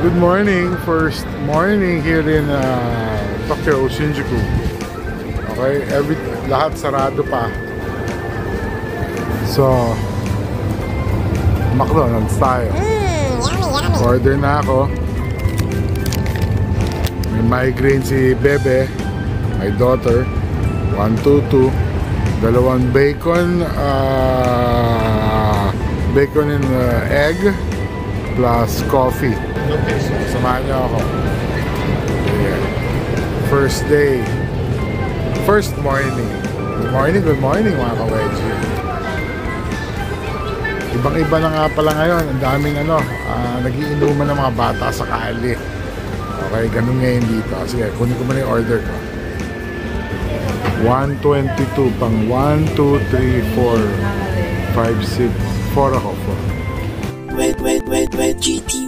Good morning, first morning here in Tokyo, Shinjuku. Okay, lahat sarado pa. So, McDonald's tayo. Yummy. Order na ako. May migraine si Bebe, my daughter. 122. Dalawang bacon, bacon and egg plus coffee. Okay, so samahan niyo ako. Yeah. First day. First morning. Good morning mga ka-wedgie. Ibang-iba na nga pala ngayon. Ang daming nagiinuman ng mga bata sa kali. Okay, ganun ngayon dito. Sige, kunin ko muna yung order ko. 122 pang 1, 2, 3, 4, 5, 6, 4 ako. 4. Red GT